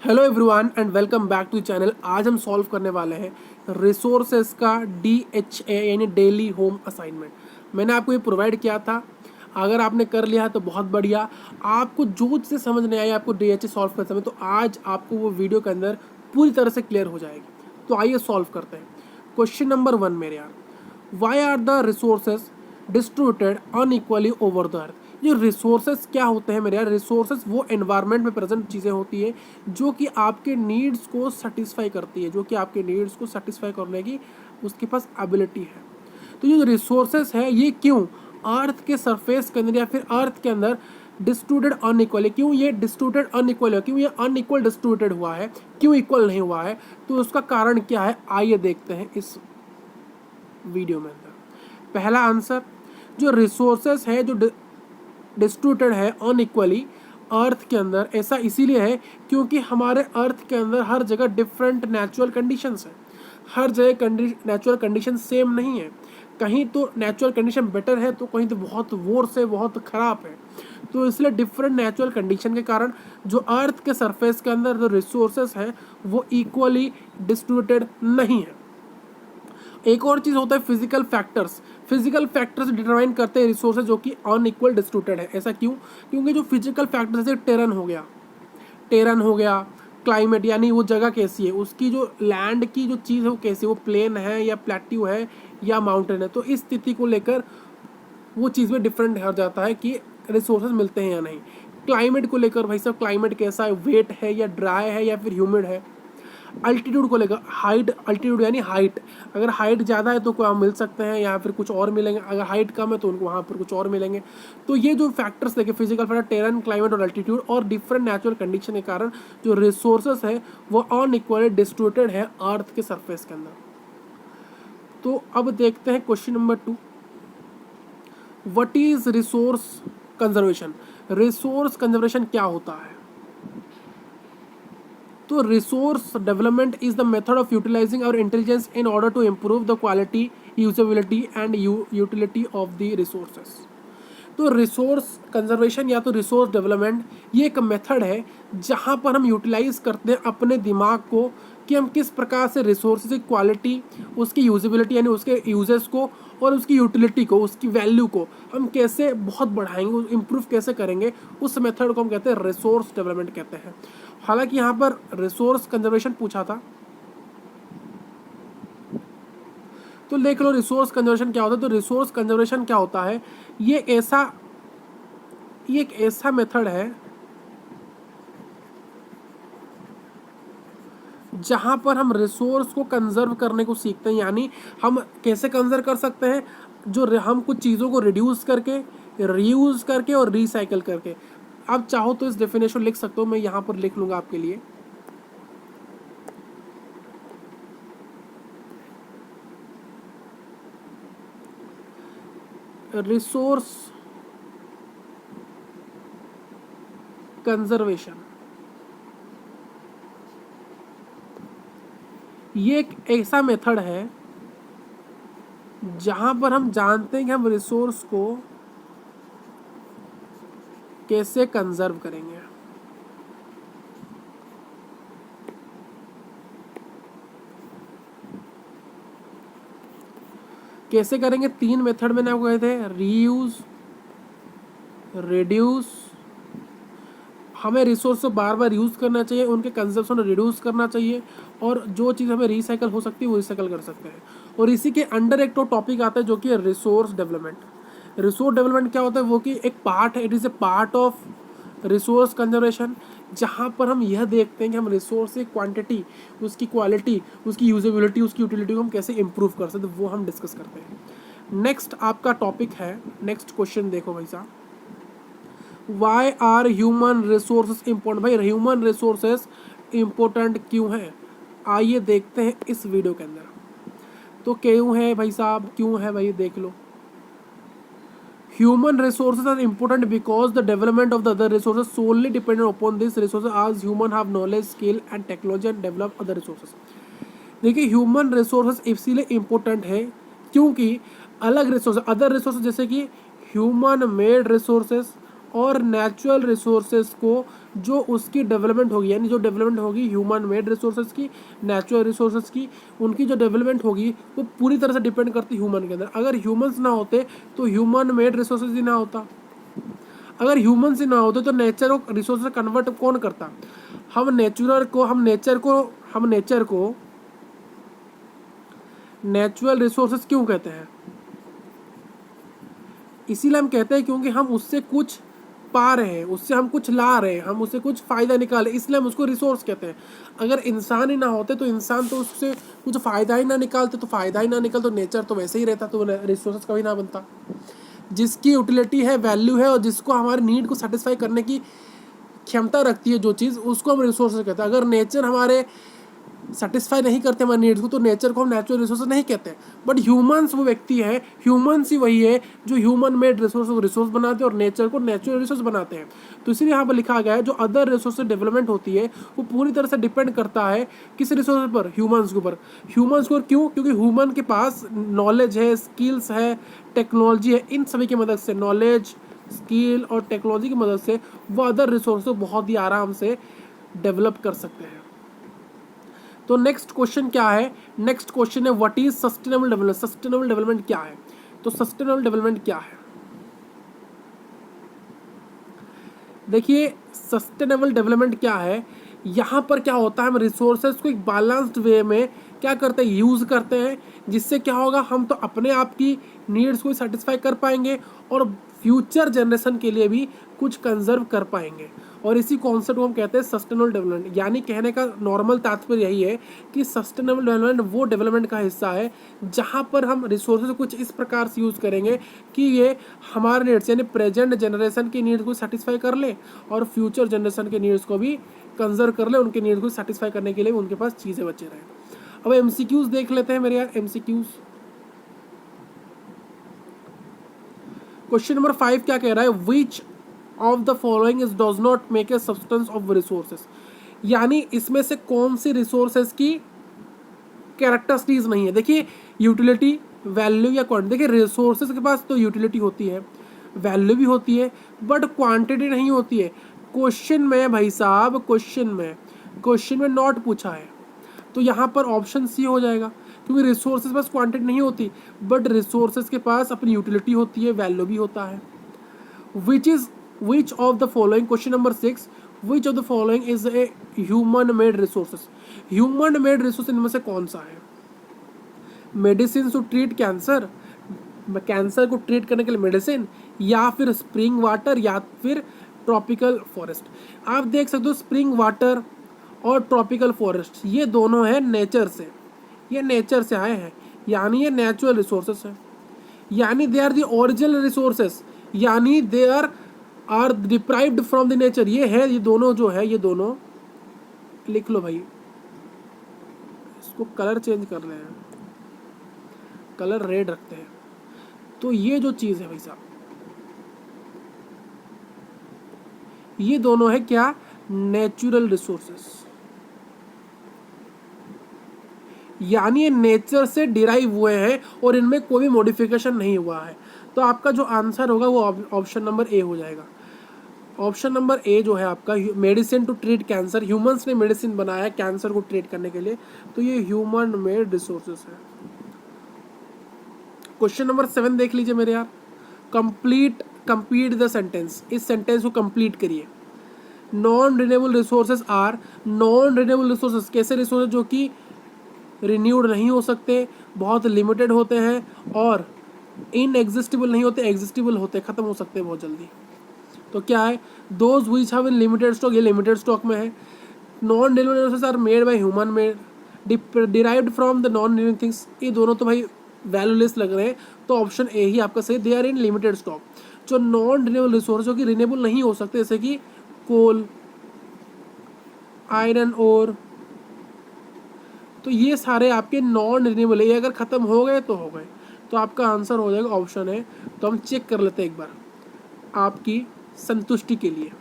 Hello everyone and welcome back to channel. आज हम solve करने वाले हैं रिसोर्सेज का DHA यानी डेली होम असाइनमेंट। मैंने आपको ये प्रोवाइड किया था, अगर आपने कर लिया है तो बहुत बढ़िया। आपको जो चीज़ें समझ नहीं आई आपको DHA सॉल्व करते समय, तो आज आपको वो वीडियो के अंदर पूरी तरह से क्लियर हो जाएगी। तो आइए सॉल्व करते हैं। क्वेश्चन नंबर 1 मेरे यार, why are the resources distributed unequally over the earth. ये रिसोर्सेज क्या होते हैं मेरे यार? रिसोर्सेज वो एनवायरनमेंट में प्रेजेंट चीज़ें होती है जो कि आपके नीड्स को सेटिस्फाई करती है, जो कि आपके नीड्स को सेटिस्फाई करने की उसके पास एबिलिटी है। तो ये जो रिसोर्सेज है ये क्यों अर्थ के सरफेस के अंदर या फिर अर्थ के अंदर डिस्ट्रीब्यूटेड अनइक्वली, क्यों ये डिस्ट्रीब्यूटेड अनइक्वल है, क्यों ये अनइक्वल डिस्ट्रीब्यूटेड हुआ है, क्यों इक्वल नहीं हुआ है? तो उसका कारण क्या है आइए देखते हैं इस वीडियो में अंदर। पहला आंसर, जो रिसोर्सेस है जो डिस्ट्रीब्यूटेड है अनइक्वली अर्थ के अंदर, ऐसा इसीलिए है क्योंकि हमारे अर्थ के अंदर हर जगह डिफरेंट नेचुरल कंडीशंस है। हर जगह नेचुरल कंडीशन सेम नहीं है, कहीं तो नेचुरल कंडीशन बेटर है तो कहीं तो बहुत वोर्स है, बहुत ख़राब है। तो इसलिए डिफरेंट नेचुरल कंडीशन के कारण जो अर्थ के सरफेस के अंदर जो रिसोर्सेस है वो इक्वली डिस्ट्रीब्यूटेड नहीं है। एक और चीज़ होता है physical factors. Physical factors determine करते हैं रिसोर्सेज जो कि अनइक्वल डिस्ट्रीब्यूटेड है। ऐसा क्यों? क्योंकि जो फिजिकल फैक्टर्स जैसे टेरन हो गया, क्लाइमेट यानी वो जगह कैसी है, उसकी जो लैंड की जो चीज़ है वो कैसी है, वो प्लेन है या प्लेट्यू है या माउंटेन है, तो इस स्थिति को लेकर वो चीज़ में डिफरेंट हो जाता है कि रिसोर्सेज मिलते हैं या नहीं। क्लाइमेट को लेकर भाई साहब क्लाइमेट कैसा है, वेट है या ड्राई है या फिर ह्यूमिड है। अल्टीट्यूड को लेकर हाइट, अल्टीट्यूड यानी हाइट, अगर हाइट ज़्यादा है तो वहाँ मिल सकते हैं या फिर कुछ और मिलेंगे, अगर हाइट कम है तो उनको वहाँ पर कुछ और मिलेंगे। तो ये जो फैक्टर्स देखे फिजिकल फैक्टर, टेरन, क्लाइमेट और अल्टीट्यूड और डिफरेंट नेचुरल कंडीशन के कारण जो रिसोर्सेस है वो अनइक्वली डिस्ट्रीब्यूटेड है अर्थ के सरफेस के अंदर। तो अब देखते हैं question number 2, what is resource conservation. Resource conservation क्या होता है? तो resource development is the method of utilising our intelligence in order to improve the quality, usability and utility of the resources. तो रिसोर्स कंजर्वेशन या तो resource development ये एक method है जहाँ पर हम यूटिलाइज करते हैं अपने दिमाग को कि हम किस प्रकार से रिसोर्स की क्वालिटी, उसकी यूजेबिलिटी यानी उसके यूजेस को और उसकी यूटिलिटी को, उसकी वैल्यू को हम कैसे बहुत बढ़ाएंगे, इम्प्रूव कैसे करेंगे, उस मेथड को हम कहते हैं रिसोर्स डेवलपमेंट कहते हैं। हालांकि यहाँ पर रिसोर्स कंजर्वेशन पूछा था, तो देख लो रिसोर्स कंजर्वेशन क्या होता है। तो रिसोर्स कंजर्वेशन क्या होता है, ये एक ऐसा मेथड है जहां पर हम रिसोर्स को कंजर्व करने को सीखते हैं। यानी हम कैसे कंजर्व कर सकते हैं, जो हम कुछ चीज़ों को रिड्यूस करके, रीयूज करके और रिसाइकल करके। आप चाहो तो इस डेफिनेशन लिख सकते हो, मैं यहाँ पर लिख लूँगा आपके लिए। रिसोर्स कंजर्वेशन ये एक ऐसा मेथड है जहां पर हम जानते हैं कि हम रिसोर्स को कैसे कंजर्व करेंगे। कैसे करेंगे? 3 मेथड मैंने आपको कहे थे, रीयूज, रिड्यूस। हमें रिसोर्स को बार बार यूज़ करना चाहिए, उनके कंजप्शन रिड्यूस करना चाहिए, और जो चीज़ हमें रिसाइकल हो सकती है वो रिसाइकल कर सकते हैं। और इसी के अंडर एक तो टॉपिक आता है जो कि रिसोर्स डेवलपमेंट। रिसोर्स डेवलपमेंट क्या होता है? वो कि एक पार्ट है, it is a part of resource conservation, जहाँ पर हम यह देखते हैं कि हम रिसोर्स की क्वांटिटी, उसकी क्वालिटी, उसकी यूजेबिलिटी, उसकी यूटिलिटी को हम कैसे इम्प्रूव कर सकते हैं, वो हम डिस्कस करते हैं। नेक्स्ट आपका टॉपिक है, नेक्स्ट क्वेश्चन देखो भाई साहब, why are human resources important. भाई ह्यूमन रिसोर्सेज इम्पोर्टेंट क्यों है, आइए देखते हैं इस वीडियो के अंदर। तो क्यों है भाई साहब, क्यों है भाई, देख लो। Human resources are important because the development of the other resources solely dependent upon these resources, as human have knowledge, skill and technology and develop other resources। देखिए ह्यूमन रिसोर्सेज इसलिए इम्पोर्टेंट है क्योंकि अलग रिसोर्स, अदर रिसोर्स जैसे कि human made resources और natural resources को जो उसकी डेवलपमेंट होगी, यानी जो डेवलपमेंट होगी ह्यूमन मेड रिसोर्सेज की, नेचुरल रिसोर्सेज की, उनकी जो डेवलपमेंट होगी वो पूरी तरह से डिपेंड करती है ह्यूमन के अंदर। अगर ह्यूमंस ना होते तो ह्यूमन मेड रिसोर्सेज ही ना होता। अगर ह्यूमंस ही ना होते तो नेचर को रिसोर्सेज कन्वर्ट कौन करता? हम नेचर को नेचुरल रिसोर्सेज क्यों कहते हैं? इसीलिए हम कहते हैं क्योंकि हम उससे कुछ पा रहे हैं, उससे हम कुछ ला रहे हैं, हम उससे कुछ फ़ायदा निकाले, इसलिए हम उसको रिसोर्स कहते हैं। अगर इंसान ही ना होते तो इंसान तो उससे कुछ फ़ायदा ही ना निकालते, तो फ़ायदा ही ना निकल तो नेचर तो वैसे ही रहता, तो रिसोर्सेज कभी ना बनता। जिसकी यूटिलिटी है, वैल्यू है और जिसको हमारे नीड को सेटिस्फाई करने की क्षमता रखती है जो चीज़, उसको हम रिसोर्सेज कहते हैं। अगर नेचर हमारे सेटिस्फाई नहीं करते हमारे नीड्स को तो नेचर को हम नेचुरल रिसोर्स नहीं कहते। बट ह्यूमंस वो व्यक्ति है, ह्यूमंस ही वही है जो ह्यूमन मेड रिसोर्स को रिसोर्स बनाते हैं और नेचर को नेचुरल रिसोर्स बनाते हैं। तो इसीलिए यहाँ पर लिखा गया है जो अदर रिसोर्स डेवलपमेंट होती है वो पूरी तरह से डिपेंड करता है किस रिसोर्स पर? ह्यूमंस के ऊपर। ह्यूमंस को क्यों? क्योंकि ह्यूमन के पास नॉलेज है, स्किल्स है, टेक्नोलॉजी है, इन सभी की मदद से, नॉलेज, स्किल और टेक्नोलॉजी की मदद से वो अदर रिसोर्स को बहुत ही आराम से डेवलप कर सकते हैं। तो नेक्स्ट क्वेश्चन क्या है? नेक्स्ट क्वेश्चन है what is sustainable development. Sustainable development क्या है? तो सस्टेनेबल डेवलपमेंट क्या है? देखिए सस्टेनेबल डेवलपमेंट क्या है, यहाँ पर क्या होता है, हम रिसोर्सेज को एक बैलेंस्ड वे में क्या करते हैं, यूज़ करते हैं, जिससे क्या होगा, हम तो अपने आप की नीड्स को सेटिस्फाई कर पाएंगे और फ्यूचर जनरेशन के लिए भी कुछ कंजर्व कर पाएंगे। और इसी कॉन्सेप्ट को हम कहते हैं सस्टेनेबल डेवलपमेंट। यानी कहने का नॉर्मल तात्पर्य यही है कि सस्टेनेबल डेवलपमेंट वो डेवलपमेंट का हिस्सा है जहाँ पर हम रिसोर्सेज कुछ इस प्रकार से यूज़ करेंगे कि ये हमारे नीड्स यानी प्रेजेंट जनरेशन की नीड्स को सेटिस्फाई कर ले और फ्यूचर जनरेशन के नीड्स को भी कंजर्व कर ले, उनके नीड्स को सेटिस्फाई करने के लिए उनके पास चीज़ें बचे रहें। अब एमसीक्यूज देख लेते हैं मेरे यार, एमसीक्यूज। क्वेश्चन नंबर 5 क्या कह रहा है? Which of the following is does not make a substance of resources. यानी इसमें से कौन सी रिसोर्सेज की कैरेक्टरिस्टिक्स नहीं है? देखिए यूटिलिटी, वैल्यू या क्वांटिटी। देखिए रिसोर्सेज के पास तो यूटिलिटी होती है, वैल्यू भी होती है, बट क्वांटिटी नहीं होती है। क्वेश्चन में भाई साहब, क्वेश्चन में नॉट पूछा है तो यहाँ पर ऑप्शन सी हो जाएगा, क्योंकि रिसोर्सेज पास क्वांटिटी नहीं होती बट रिसोर्सेज के पास अपनी यूटिलिटी होती है, वैल्यू भी होता है। Which of the following, question number 6, which of the following is a human made resources. Human made resource इनमें से कौन सा है? Medicine to treat cancer, cancer को ट्रीट करने के लिए मेडिसिन, या फिर स्प्रिंग वाटर, या फिर ट्रॉपिकल फॉरेस्ट। आप देख सकते हो स्प्रिंग वाटर और ट्रॉपिकल फॉरेस्ट ये दोनों है नेचर से, ये नेचर से आए हैं, यानी ये नेचुरल रिसोर्सेस है, यानी they are the original resources, यानी they are deprived from the nature. ये है, ये दोनों जो है, ये दोनों लिख लो भाई, इसको कलर चेंज कर रहे हैं, कलर रेड रखते हैं। तो ये जो चीज़ है भाई साहब, ये दोनों है क्या? नेचुरल रिसोर्सेस, यानी ये नेचर से डिराइव हुए हैं और इनमें कोई भी मॉडिफिकेशन नहीं हुआ है। तो आपका जो आंसर होगा वो ऑप्शन नंबर ए हो जाएगा। ऑप्शन नंबर ए जो है आपका, medicine to treat cancer, humans ने मेडिसिन बनाया कैंसर को ट्रीट करने के लिए, तो ये ह्यूमन मेड रिसोर्सेस है। क्वेश्चन नंबर 7 देख लीजिए मेरे यार, कंप्लीट द सेंटेंस। इस सेंटेंस को कंप्लीट करिए। Non renewable resources are, non renewable resources कैसे रिसोर्सेज जो कि रिन्यूड नहीं हो सकते, बहुत लिमिटेड होते हैं और इनएग्जिस्टेबल नहीं होते, एग्जिस्टेबल होते, खत्म हो सकते हैं बहुत जल्दी। तो क्या है? Those which have in limited stock, ये लिमिटेड स्टॉक में है। Non renewable resources are made by human made, derived from the non living things, ये दोनों तो भाई वैल्यूलेस लग रहे हैं, तो ऑप्शन ए ही आपका सही, they are in limited stock. जो नॉन रिन्यूएबल रिसोर्स जो कि रिन्यूएबल नहीं हो सकते, जैसे कि कोल, आयरन ओर, तो ये सारे आपके नॉन रिन्यूएबल है, ये अगर खत्म हो गए तो हो गए। तो आपका आंसर हो जाएगा ऑप्शन है। तो हम चेक कर लेते हैं एक बार आपकी संतुष्टि के लिए।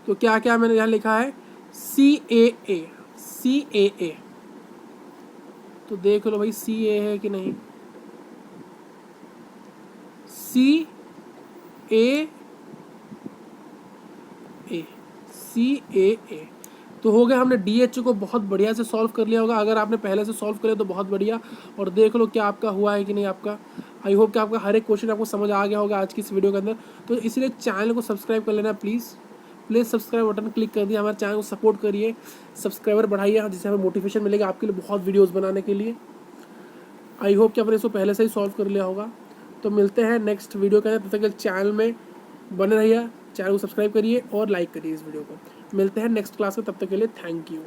तो क्या क्या मैंने यहाँ लिखा है? CAA, CAA। तो देख लो भाई CA है कि नहीं। CAA। तो हो गया, हमने DH को बहुत बढ़िया से सॉल्व कर लिया होगा। अगर आपने पहले से सॉल्व करे तो बहुत बढ़िया, और देख लो क्या आपका हुआ है कि नहीं आपका। आई होप कि आपका हर एक क्वेश्चन आपको समझ आ गया होगा आज की इस वीडियो के अंदर। तो इसलिए चैनल को सब्सक्राइब कर लेना प्लीज़। सब्सक्राइब बटन क्लिक कर दिया, हमारे चैनल को सपोर्ट करिए, सब्सक्राइबर बढ़ाइए, जिससे हमें मोटिवेशन मिलेगा आपके लिए बहुत वीडियोज़ बनाने के लिए। आई होप कि आपने इसको पहले से ही सॉल्व कर लिया होगा। तो मिलते हैं नेक्स्ट वीडियो के अंदर, तब तक चैनल में बने रहिए, चैनल को सब्सक्राइब करिए और लाइक करिए इस वीडियो को। मिलते हैं नेक्स्ट क्लास में, तब तक के लिए थैंक यू।